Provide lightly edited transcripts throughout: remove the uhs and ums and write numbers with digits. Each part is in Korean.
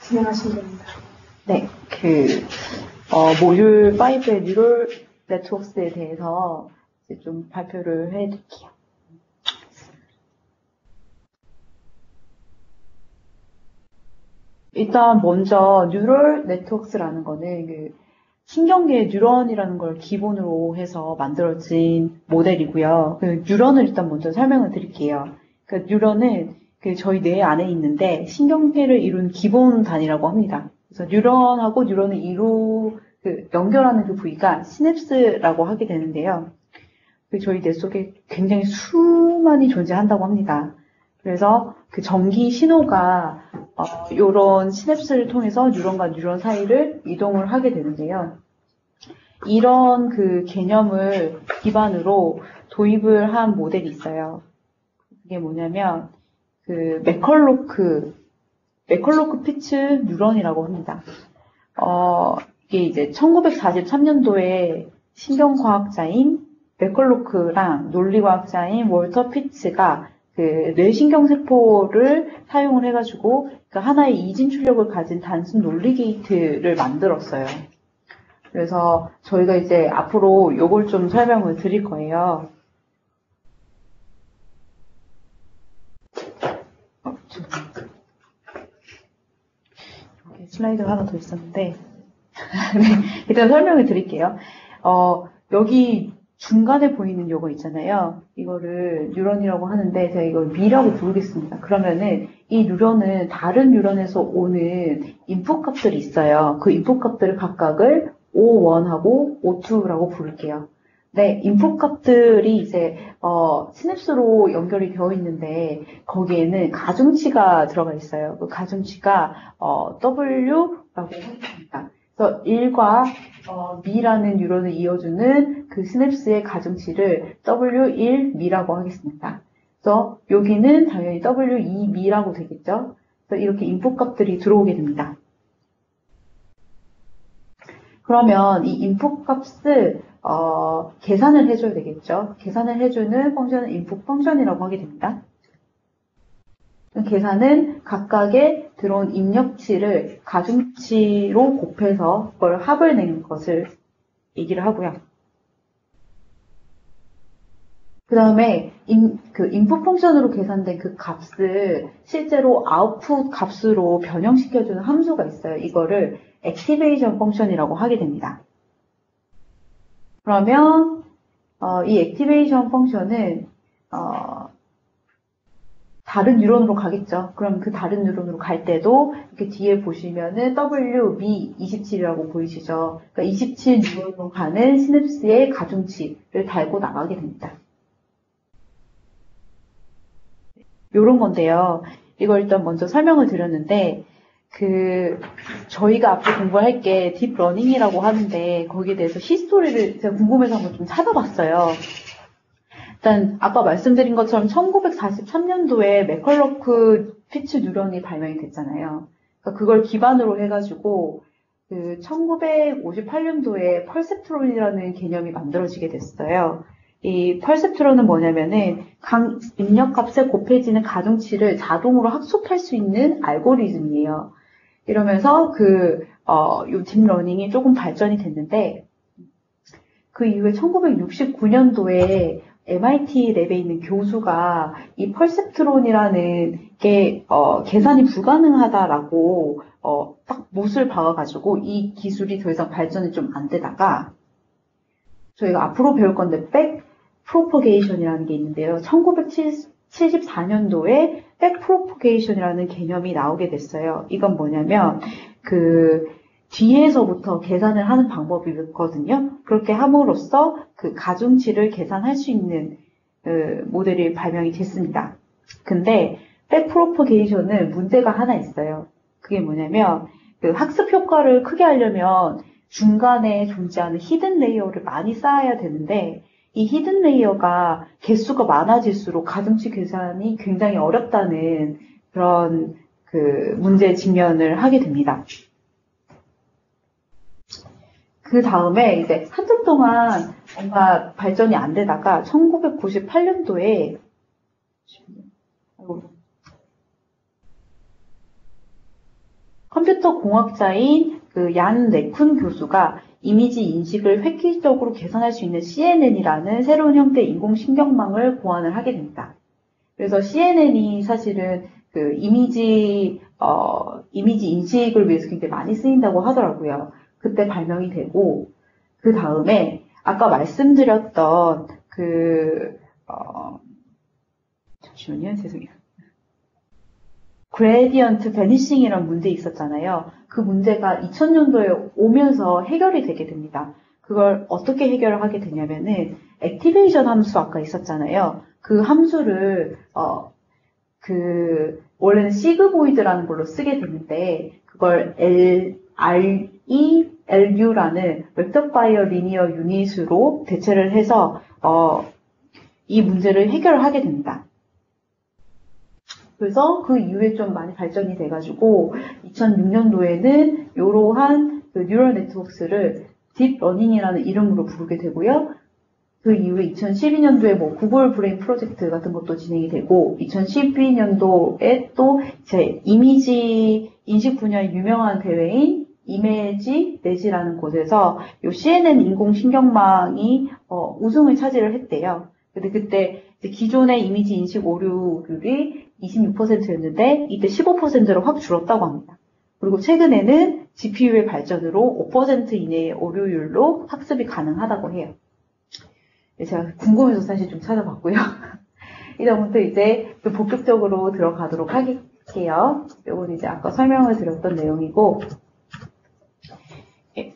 진행하시면 됩니다. 네, 모듈 5의 뉴럴 네트워크스에 대해서 이제 좀 발표를 해드릴게요. 일단 먼저 뉴럴 네트워크스라는 거는 신경계의 뉴런이라는 걸 기본으로 해서 만들어진 모델이고요. 뉴런을 일단 먼저 설명을 드릴게요. 뉴런은 저희 뇌 안에 있는데 신경계를 이룬 기본 단위라고 합니다. 그래서 뉴런하고 뉴런을 연결하는 그 부위가 시냅스라고 하게 되는데요. 저희 뇌 속에 굉장히 수많이 존재한다고 합니다. 그래서 그 전기 신호가 이런 시냅스를 통해서 뉴런과 뉴런 사이를 이동을 하게 되는데요. 이런 그 개념을 기반으로 도입을 한 모델이 있어요. 그게 뭐냐면 맥컬로크 피츠 뉴런이라고 합니다. 이게 이제 1943년도에 신경과학자인 맥컬로크랑 논리과학자인 월터 피츠가 뇌신경세포를 사용을 해가지고 하나의 이진 출력을 가진 단순 논리 게이트를 만들었어요. 그래서 저희가 이제 앞으로 요걸 좀 설명을 드릴 거예요. 여기 슬라이드가 하나 더 있었는데 네, 일단 설명을 드릴게요. 여기 중간에 보이는 요거 있잖아요. 이거를 뉴런이라고 하는데 제가 이걸 미라고 부르겠습니다. 그러면은 이 뉴런은 다른 뉴런에서 오는 인풋 값들이 있어요. 그 인풋 값들을 각각을 O1하고 O2라고 부를게요. 네, 인풋 값들이 이제 시냅스로 연결이 되어 있는데 거기에는 가중치가 들어가 있어요. 그 가중치가 W라고 하겠습니다. 그래서 1과 미라는 뉴런을 이어주는 그 시냅스의 가중치를 W1미라고 하겠습니다. 그래서 여기는 당연히 W2미라고 되겠죠. 그래서 이렇게 인풋 값들이 들어오게 됩니다. 그러면 이 인풋 값을 계산을 해줘야 되겠죠. 계산을 해주는 펑션은 인풋 펑션이라고 하게 됩니다. 계산은 각각의 들어온 입력치를 가중치로 곱해서 그걸 합을 낸 것을 얘기를 하고요. 그 다음에 인풋 펑션으로 계산된 그 값을 실제로 아웃풋 값으로 변형시켜주는 함수가 있어요. 이거를 액티베이션 펑션이라고 하게 됩니다. 그러면 이 액티베이션 펑션은 다른 뉴런으로 가겠죠. 그럼 그 다른 뉴런으로 갈 때도 이렇게 뒤에 보시면은 WB27이라고 보이시죠. 그러니까 27 뉴런으로 가는 시냅스의 가중치를 달고 나가게 됩니다. 요런 건데요. 이걸 일단 먼저 설명을 드렸는데 저희가 앞으로 공부할 게 딥러닝이라고 하는데 거기에 대해서 히스토리를 제가 궁금해서 한번 좀 찾아봤어요. 일단 아까 말씀드린 것처럼 1943년도에 맥컬로크 피츠 뉴런이 발명이 됐잖아요. 그러니까 그걸 기반으로 해가지고 1958년도에 펄셉트론이라는 개념이 만들어지게 됐어요. 이 펄셉트론은 뭐냐면은 각 입력값에 곱해지는 가중치를 자동으로 학습할 수 있는 알고리즘이에요. 이러면서 요 딥러닝이 조금 발전이 됐는데 그 이후에 1969년도에 MIT 랩에 있는 교수가 이 펄셉트론이라는 게 계산이 불가능하다라고 딱 못을 박아가지고 이 기술이 더 이상 발전이 좀 안 되다가 저희가 앞으로 배울 건데 백 프로퍼게이션이라는 게 있는데요. 1974년도에 백 프로퍼게이션이라는 개념이 나오게 됐어요. 이건 뭐냐면 뒤에서부터 계산을 하는 방법이거든요. 그렇게 함으로써 그 가중치를 계산할 수 있는 모델이 발명이 됐습니다. 근데 백 프로퍼게이션은 문제가 하나 있어요. 그게 뭐냐면 학습 효과를 크게 하려면 중간에 존재하는 히든 레이어를 많이 쌓아야 되는데 이 히든 레이어가 개수가 많아질수록 가중치 계산이 굉장히 어렵다는 그런 문제에 직면을 하게 됩니다. 그 다음에 이제 한참 동안 뭔가 발전이 안 되다가 1998년도에 컴퓨터 공학자인 그 얀 레쿤 교수가 이미지 인식을 획기적으로 개선할 수 있는 CNN이라는 새로운 형태의 인공신경망을 고안을 하게 됩니다. 그래서 CNN이 사실은 그 이미지 인식을 위해서 굉장히 많이 쓰인다고 하더라고요. 그때 발명이 되고, 그 다음에 아까 말씀드렸던 잠시만요, 죄송해요. 그레디언트 베니싱이라는 문제 있었잖아요. 그 문제가 2000년도에 오면서 해결이 되게 됩니다. 그걸 어떻게 해결을 하게 되냐면은 액티베이션 함수 아까 있었잖아요. 그 함수를 원래는 시그모이드라는 걸로 쓰게 되는데 그걸 LU라는 렉터파이어 리니어 유닛으로 대체를 해서 이 문제를 해결을 하게 됩니다. 그래서 그 이후에 좀 많이 발전이 돼가지고 2006년도에는 이러한 그 뉴럴 네트워크를 딥러닝이라는 이름으로 부르게 되고요. 그 이후에 2012년도에 뭐 구글 브레인 프로젝트 같은 것도 진행이 되고 2012년도에 또 제 이미지 인식 분야의 유명한 대회인 이미지 넷이라는 곳에서 요 CNN 인공신경망이 우승을 차지를 했대요. 근데 그때 기존의 이미지 인식 오류율이 26%였는데 이때 15%로 확 줄었다고 합니다. 그리고 최근에는 GPU의 발전으로 5% 이내의 오류율로 학습이 가능하다고 해요. 제가 궁금해서 사실 좀 찾아봤고요. 이다음부터 이제 좀 본격적으로 들어가도록 할게요. 이건 이제 아까 설명을 드렸던 내용이고,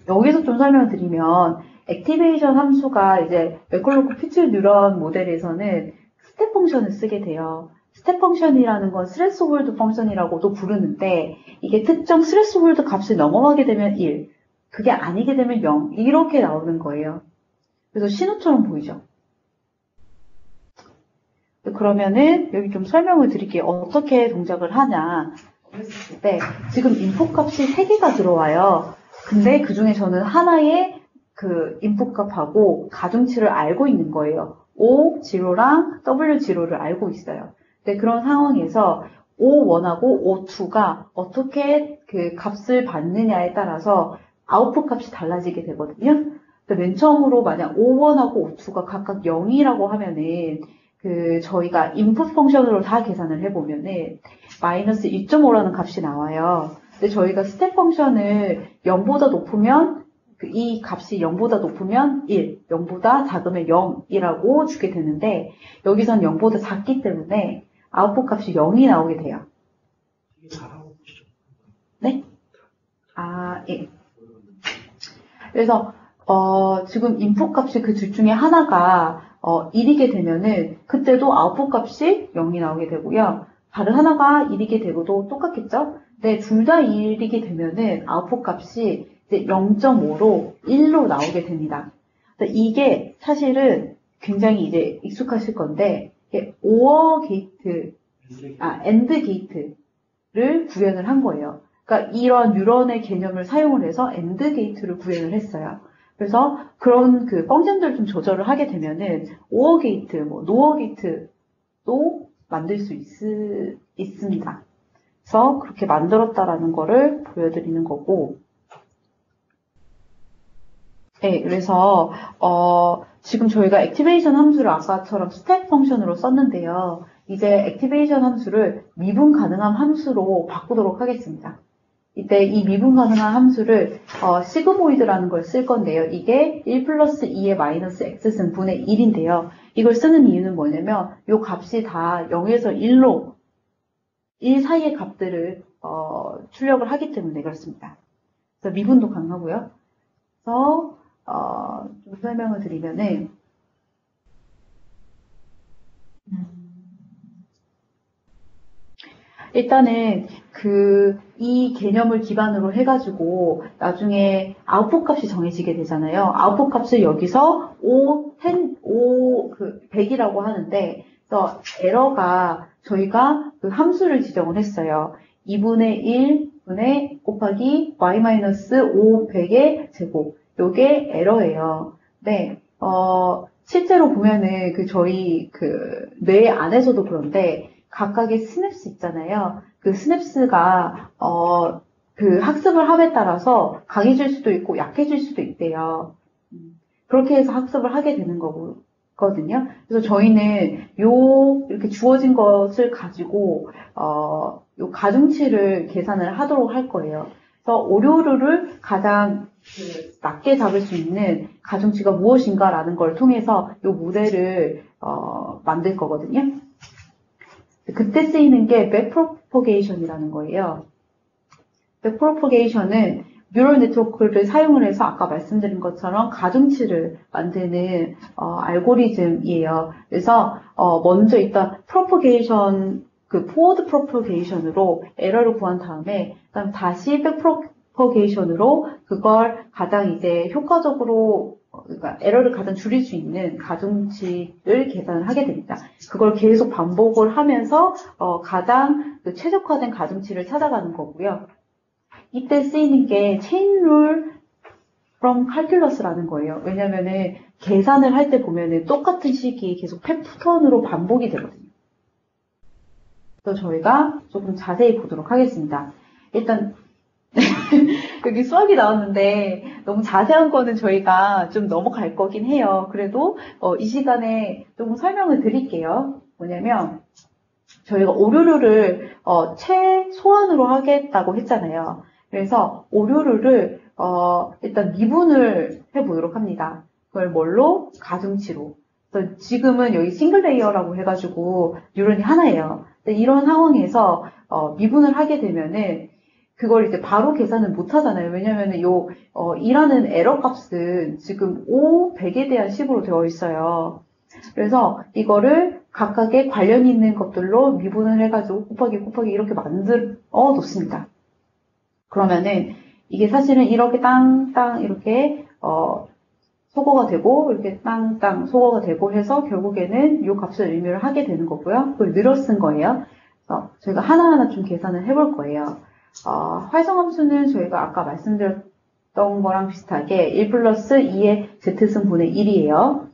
여기서 좀 설명을 드리면, 액티베이션 함수가 이제 매컬로크 피츠 뉴런 모델에서는 스텝 펑션을 쓰게 돼요. 스텝 펑션이라는 건 스레스홀드 펑션이라고도 부르는데, 이게 특정 스레스홀드 값을 넘어가게 되면 1, 그게 아니게 되면 0, 이렇게 나오는 거예요. 그래서 신호처럼 보이죠? 그러면은 여기 좀 설명을 드릴게요. 어떻게 동작을 하냐. 그랬을 때 지금 인풋 값이 3개가 들어와요. 근데 그 중에 저는 하나의 그 인풋 값하고 가중치를 알고 있는 거예요. O0랑 W0를 알고 있어요. 근데 그런 상황에서 O1하고 O2가 어떻게 그 값을 받느냐에 따라서 아웃풋 값이 달라지게 되거든요. 맨 처음으로 만약 O1하고 O2가 각각 0이라고 하면은 저희가 인풋 펑션으로 다 계산을 해보면은 마이너스 2.5라는 값이 나와요. 근데 저희가 스텝 펑션을 0보다 높으면 이 값이 0보다 높으면 1, 0보다 작으면 0이라고 주게 되는데 여기선 0보다 작기 때문에 아웃풋 값이 0이 나오게 돼요. 이게 잘하고 보시죠. 네? 예. 그래서 지금 인풋 값이 그 둘 중에 하나가 1이게 되면은 그때도 아웃풋 값이 0이 나오게 되고요. 다른 하나가 1이게 되고도 똑같겠죠? 근데 둘 다 1이게 되면은 아웃풋 값이 이제 0.5로 1로 나오게 됩니다. 이게 사실은 굉장히 이제 익숙하실 건데 OR 게이트, AND 게이트를 구현을 한 거예요. 그러니까 이런 뉴런의 개념을 사용을 해서 AND 게이트를 구현을 했어요. 그래서 그런 그 펑션들을 좀 조절을 하게 되면은 오어 게이트, 노어 게이트도 만들 수 있습니다. 그래서 그렇게 만들었다라는 거를 보여드리는 거고, 네, 그래서 지금 저희가 액티베이션 함수를 아까처럼 스텝 펑션으로 썼는데요. 이제 액티베이션 함수를 미분 가능한 함수로 바꾸도록 하겠습니다. 이때 이 미분 가능한 함수를 시그모이드라는 걸 쓸 건데요. 이게 1 플러스 2의 마이너스 x승분의 1인데요. 이걸 쓰는 이유는 뭐냐면 이 값이 다 0에서 1로 1 사이의 값들을 출력을 하기 때문에 그렇습니다. 그래서 미분도 가능하고요. 그래서 좀 설명을 드리면은 일단은 이 개념을 기반으로 해가지고 나중에 아웃풋 값이 정해지게 되잖아요. 아웃풋 값을 여기서 100이라고 하는데, 그래서 에러가 저희가 그 함수를 지정을 했어요. 2분의 1분의 곱하기 y-500의 제곱. 요게 에러예요. 네, 실제로 보면은 저희 뇌 안에서도 그런데 각각의 스냅스 있잖아요. 그 스냅스가 그 학습을 함에 따라서 강해질 수도 있고 약해질 수도 있대요. 그렇게 해서 학습을 하게 되는 거거든요. 그래서 저희는 이렇게 주어진 것을 가지고, 요 가중치를 계산을 하도록 할 거예요. 그래서 오류를 가장 낮게 잡을 수 있는 가중치가 무엇인가라는 걸 통해서 이 모델을 만들 거거든요. 그때 쓰이는 게 backpropagation이라는 거예요. backpropagation은 뉴럴 네트워크를 사용을 해서 아까 말씀드린 것처럼 가중치를 만드는 알고리즘이에요. 그래서 먼저 일단 propagation 그 forward propagation으로 에러를 구한 다음에 그다음 다시 backpropagation으로 그걸 가장 이제 효과적으로 그러니까 에러를 가장 줄일 수 있는 가중치를 계산을 하게 됩니다. 그걸 계속 반복을 하면서 가장 최적화된 가중치를 찾아가는 거고요. 이때 쓰이는 게 chain rule from calculus라는 거예요. 왜냐면은 계산을 할 때 보면은 똑같은 식이 계속 패턴으로 반복이 되거든요. 그래서 저희가 조금 자세히 보도록 하겠습니다. 일단 여기 수학이 나왔는데 너무 자세한 거는 저희가 좀 넘어갈 거긴 해요. 그래도 이 시간에 조금 설명을 드릴게요. 뭐냐면 저희가 오류를 최소한으로 하겠다고 했잖아요. 그래서 오류를 일단 미분을 해보도록 합니다. 그걸 뭘로? 가중치로. 그래서 지금은 여기 싱글 레이어라고 해가지고 뉴런이 하나예요. 근데 이런 상황에서 미분을 하게 되면은 그걸 이제 바로 계산을 못 하잖아요. 왜냐면은 이라는 에러 값은 지금 5, 100에 대한 식으로 되어 있어요. 그래서 이거를 각각의 관련 있는 것들로 미분을 해가지고 곱하기 이렇게 만들어 놓습니다. 그러면은 이게 사실은 이렇게 땅땅 이렇게 소거가 되고 이렇게 땅땅 소거가 되고 해서 결국에는 이 값을 의미를 하게 되는 거고요. 그걸 늘어 쓴 거예요. 그래서 저희가 하나하나 좀 계산을 해볼 거예요. 활성함수는 저희가 아까 말씀드렸던 거랑 비슷하게 1 플러스 2의 z승분의 1이에요.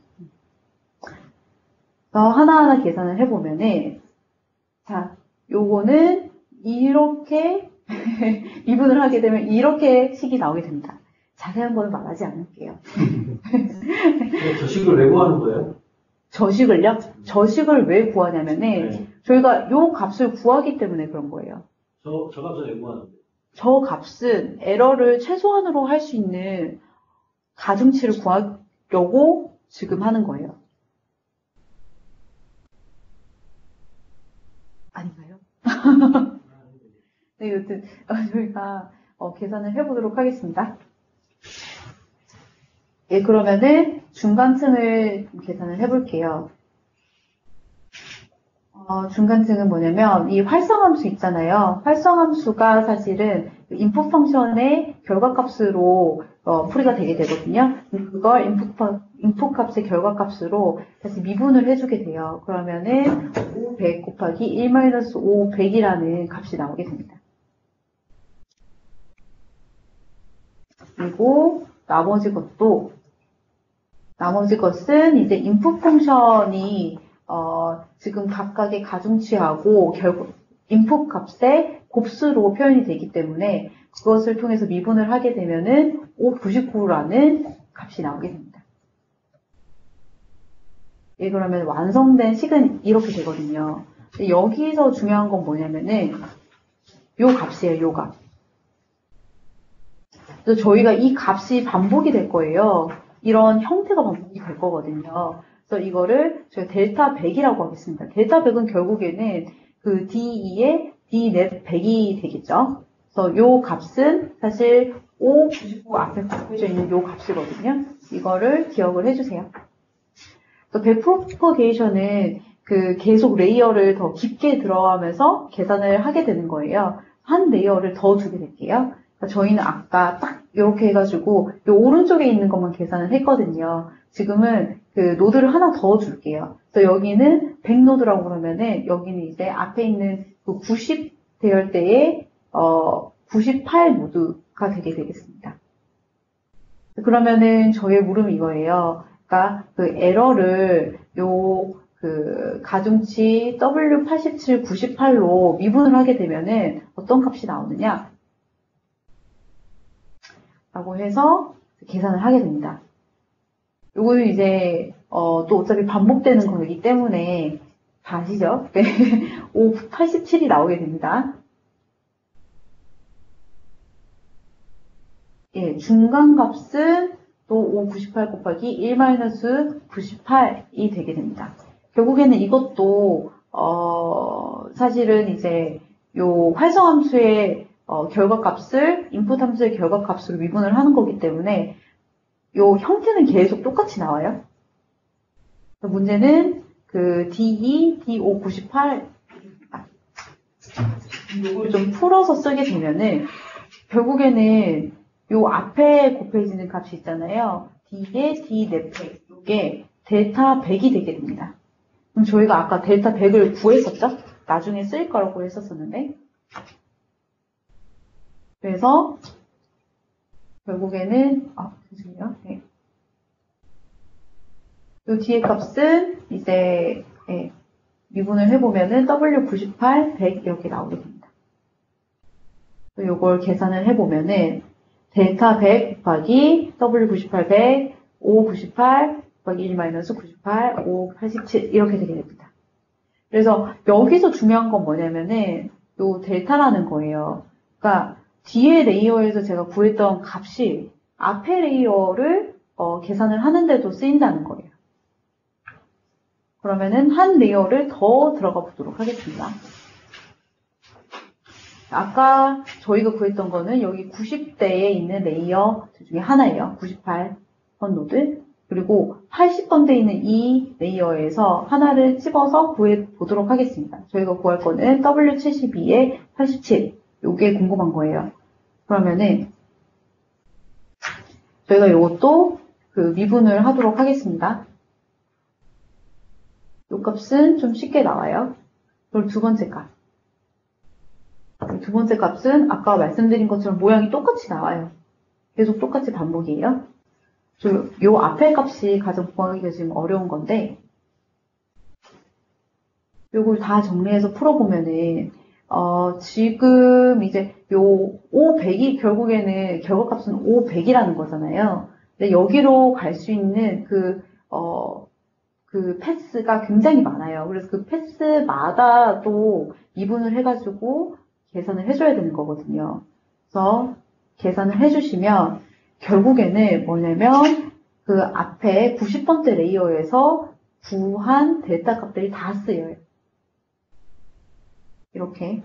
하나하나 계산을 해보면은, 자, 요거는 이렇게 미분을 하게 되면 이렇게 식이 나오게 됩니다. 자세한 거는 말하지 않을게요. 저식을 왜 구하는 거예요? 저식을요? 저식을 왜 구하냐면은, 저희가 요 값을 구하기 때문에 그런 거예요. 저 값을 왜 구하는데? 저 값은 에러를 최소한으로 할 수 있는 가중치를 구하려고 지금 하는 거예요. 아닌가요? 네, 여튼 저희가 계산을 해보도록 하겠습니다. 예, 그러면은 중간층을 계산을 해볼게요. 중간층은 뭐냐면 이 활성함수 있잖아요. 활성함수가 사실은 인풋 펑션의 결과값으로 풀이가 되게 되거든요. 그걸 인풋 값의 결과값으로 다시 미분을 해주게 돼요. 그러면은 5, 100 곱하기 1-5, 100이라는 값이 나오게 됩니다. 그리고 나머지 것은 이제 인풋 펑션이 지금 각각의 가중치하고 결국 인풋 값의 곱수로 표현이 되기 때문에 그것을 통해서 미분을 하게 되면은 599라는 값이 나오게 됩니다. 예, 그러면 완성된 식은 이렇게 되거든요. 여기서 중요한 건 뭐냐면은 요 값이에요, 요 값. 그래서 저희가 이 값이 반복이 될 거예요. 이런 형태가 반복이 될 거거든요. 그래서 이거를 저희가 델타 100이라고 하겠습니다. 델타 100은 결국에는 그 D2의 Dnet 100이 되겠죠. 그래서 요 값은 사실 599 앞에 곱해져 있는 요 값이거든요. 이거를 기억을 해주세요. 그래서 백프로퍼게이션은 그 계속 레이어를 더 깊게 들어가면서 계산을 하게 되는 거예요. 한 레이어를 더 주게 될게요. 그러니까 저희는 아까 딱 이렇게 해가지고 요 오른쪽에 있는 것만 계산을 했거든요. 지금은 그 노드를 하나 더 줄게요. 그래서 여기는 100노드라고 그러면은 여기는 이제 앞에 있는 그 90 대열대의 98노드가 되게 되겠습니다. 그러면은 저의 물음이 이거예요. 그러니까 그 에러를 그 가중치 W87, 98로 미분을 하게 되면은 어떤 값이 나오느냐? 라고 해서 계산을 하게 됩니다. 요거는 이제 또 어차피 반복되는 거이기 때문에 다 아시죠? 네. 587이 나오게 됩니다. 예, 중간값은 또 598 곱하기 1-98이 되게 됩니다. 결국에는 이것도 사실은 이제 요 활성함수의 결과값을 인풋 함수의 결과값으로 미분을 하는 거기 때문에 요 형태는 계속 똑같이 나와요. 문제는 그 D2, D5, 98 요걸 좀 풀어서 쓰게 되면은 결국에는 요 앞에 곱해지는 값이 있잖아요. D의 D 4배 요게 델타 100이 되게 됩니다. 그럼 저희가 아까 델타 100을 구했었죠? 나중에 쓸 거라고 했었었는데 그래서 결국에는 죄송해요. 네. 요 뒤에 값은 이제 미분을 해보면은 W98, 100 이렇게 나오게 됩니다. 요걸 계산을 해보면은 델타 100 곱하기 W98, 100, 598 곱하기 1-98, 587 이렇게 되게 됩니다. 그래서 여기서 중요한 건 뭐냐면은 요 델타라는 거예요. 그러니까 뒤에 레이어에서 제가 구했던 값이 앞에 레이어를 계산을 하는데도 쓰인다는 거예요. 그러면은 한 레이어를 더 들어가 보도록 하겠습니다. 아까 저희가 구했던 거는 여기 90대에 있는 레이어 중에 하나예요. 98번 노드. 그리고 80번대에 있는 이 레이어에서 하나를 집어서 구해보도록 하겠습니다. 저희가 구할 거는 W72에 87. 요게 궁금한 거예요. 그러면은 저희가 이것도 그 미분을 하도록 하겠습니다. 요 값은 좀 쉽게 나와요. 그리고 두 번째 값. 두 번째 값은 아까 말씀드린 것처럼 모양이 똑같이 나와요. 계속 똑같이 반복이에요. 요 앞에 값이 가장 구하기가 지금 어려운 건데 요걸 다 정리해서 풀어보면은 지금 이제 요 500이 결국에는 결과값은 500이라는 거잖아요. 근데 여기로 갈 수 있는 그 패스가 굉장히 많아요. 그래서 그 패스마다 또 미분을 해가지고 계산을 해줘야 되는 거거든요. 그래서 계산을 해주시면 결국에는 뭐냐면 그 앞에 90번째 레이어에서 구한 델타 값들이 다 쓰여요. 이렇게.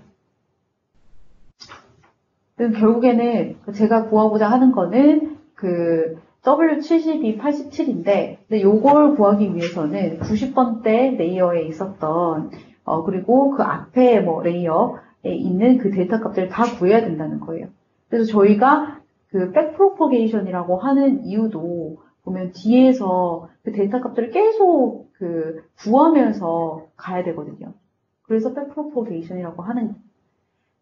결국에는 제가 구하고자 하는 거는 그 W72, 87인데 근데 요걸 구하기 위해서는 90번대 레이어에 있었던 그리고 그 앞에 뭐 레이어에 있는 그 델타 값들을 다 구해야 된다는 거예요. 그래서 저희가 그 백프로퍼게이션이라고 하는 이유도 보면 뒤에서 그 델타 값들을 계속 그 구하면서 가야 되거든요. 그래서 백프로퍼게이션이라고 하는.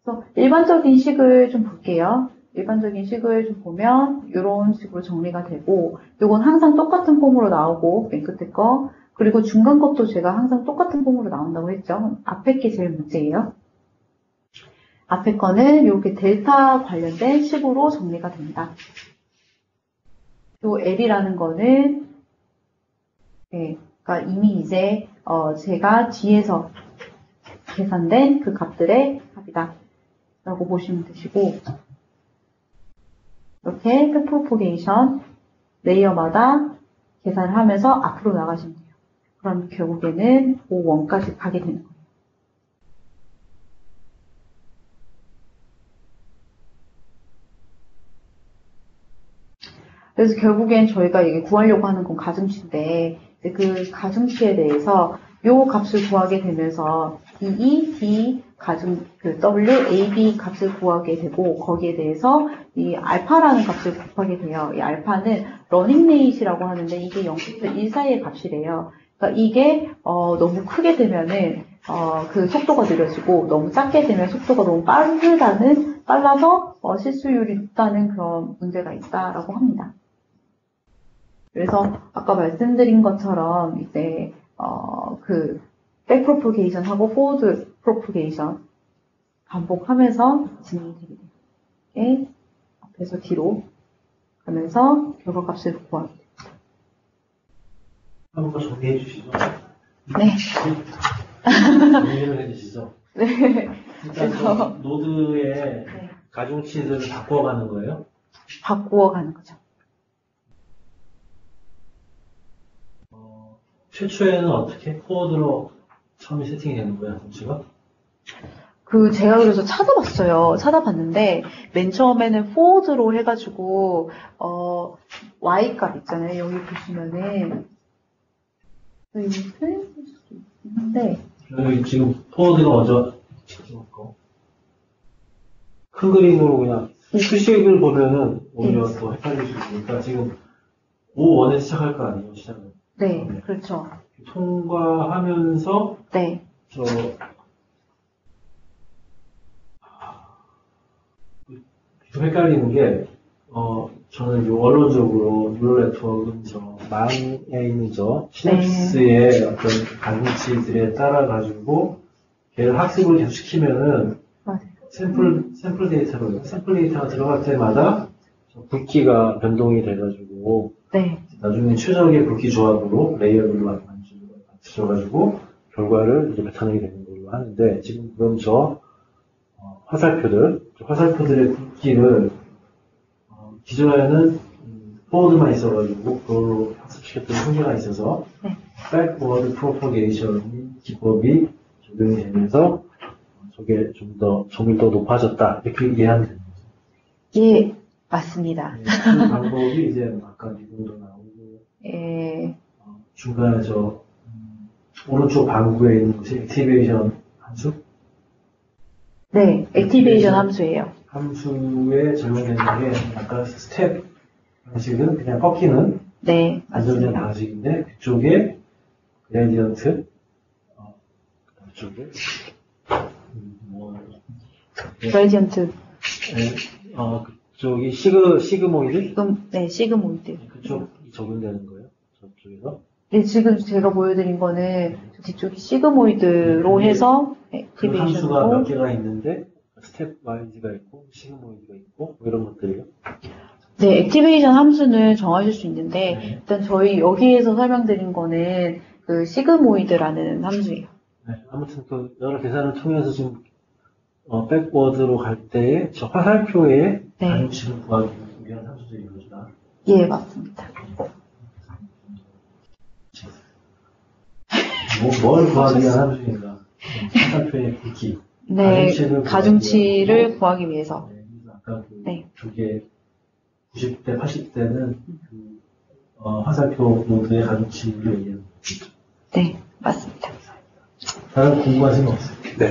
그래서 일반적인 식을 좀 볼게요. 일반적인 식을 좀 보면 이런 식으로 정리가 되고 이건 항상 똑같은 폼으로 나오고 맨 끝에 거 그리고 중간 것도 제가 항상 똑같은 폼으로 나온다고 했죠. 앞에 게 제일 문제예요. 앞에 거는 이렇게 델타 관련된 식으로 정리가 됩니다. 또 L이라는 거는 그러니까 이미 이제 제가 뒤에서 계산된 그 값들의 합이다 라고 보시면 되시고 이렇게 백프로포게이션 레이어마다 계산을 하면서 앞으로 나가시면 돼요. 그럼 결국에는 O1까지 가게 되는 거예요. 그래서 결국엔 저희가 이게 구하려고 하는 건 가중치인데 그 가중치에 대해서 요 값을 구하게 되면서 D2, D 가중 그 W, A, B 값을 구하게 되고 거기에 대해서 이 알파라는 값을 곱하게 돼요. 이 알파는 러닝 레이트라고 하는데 이게 0부터 1 사이의 값이래요. 그러니까 이게 너무 크게 되면은 그 속도가 느려지고 너무 작게 되면 속도가 너무 빨라서 실수율이 높다는 그런 문제가 있다라고 합니다. 그래서 아까 말씀드린 것처럼 이제 그 백프로포게이션하고 포워드 프로포게이션 반복하면서 진행이 되게 돼요. 앞에서 뒤로 하면서 결과값을 구합니다. 한번 정리해 주시죠. 네. 정리를 해 주시죠. 네. 일단 그래서 노드의 네. 가중치들을 바꿔가는 거예요. 바꾸어 가는 거죠. 최초에는 어떻게? 포워드로 처음에 세팅이 되는 거야, 정치가? 제가 그래서 찾아봤는데, 맨 처음에는 forward로 해가지고, y 값 있잖아요. 여기 보시면은, 여기 틀릴 수도 있는데, 여기 지금 포워드가 먼저 찍어놓고 큰 그림으로 그냥 수식을 보면은 오히려 더 헷갈릴 수 있으니까 지금 5원에 시작할 거 아니에요, 시작은. 네, 그렇죠. 통과하면서 네, 좀 헷갈리는 게, 저는 원론적으로 뉴럴 네트워크는 망에 있는 시냅스의 어떤 가중치들에 따라가지고, 걔를 학습을 계속 시키면은, 맞아요. 샘플 데이터가 들어갈 때마다 굵기가 변동이 돼가지고, 네, 나중에 최적의 굵기 조합으로 레이어를 맞춰가지고, 결과를 이제 나타내게 되는 걸로 하는데, 지금 그럼 화살표들의 굵기를 기존에는 포워드만 있어가지고 그걸로 학습시켰던 한계가 있어서 네. 백워드 프로퍼게이션 기법이 적용이 되면서 저게 점을 더 높아졌다 이렇게 이해하면 됩니다. 예, 맞습니다. 네, 그 방법이 이제 아까 미분도 나오고 예, 중간에 오른쪽 방구에 있는 것이 액티베이션 함수? 네, 액티베이션 함수예요. 함수에 적용되는 게 아까 스텝 방식은 그냥 꺾이는 네, 안전된 맞습니다. 방식인데 그쪽에 그레디언트 그쪽에 그레디언트, 그쪽이 시그모이드 네, 시그모이드. 그쪽이 적용되는 거예요. 저쪽에서 네, 지금 제가 보여드린 거는 뒤쪽이 시그모이드로 해서 그 함수가 몇 액티베이션으로. 개가 있는데 스텝 와이즈가 있고 시그모이드가 있고 뭐 이런 것들이요. 네, 액티베이션 함수는 정하실 수 있는데, 네. 일단 저희 여기에서 설명드린 거는 그 시그모이드라는 함수예요. 네, 아무튼 그 여러 계산을 통해서 지금 백워드로 갈 때에 저 화살표에 네. 가중치를 구하기 위한 함수들이 이거죠. 예, 맞습니다. 뭘 구하기 위한 함수인가? 화살표의 굵기. 네, 가중치를 가중치를 구하기 위해서. 네, 그래서 아까 네. 그게 90대, 80대는 화살표 노드의 가중치를 얘기하는 거죠. 네, 맞습니다. 다른 궁금하신 거 없어요? 네.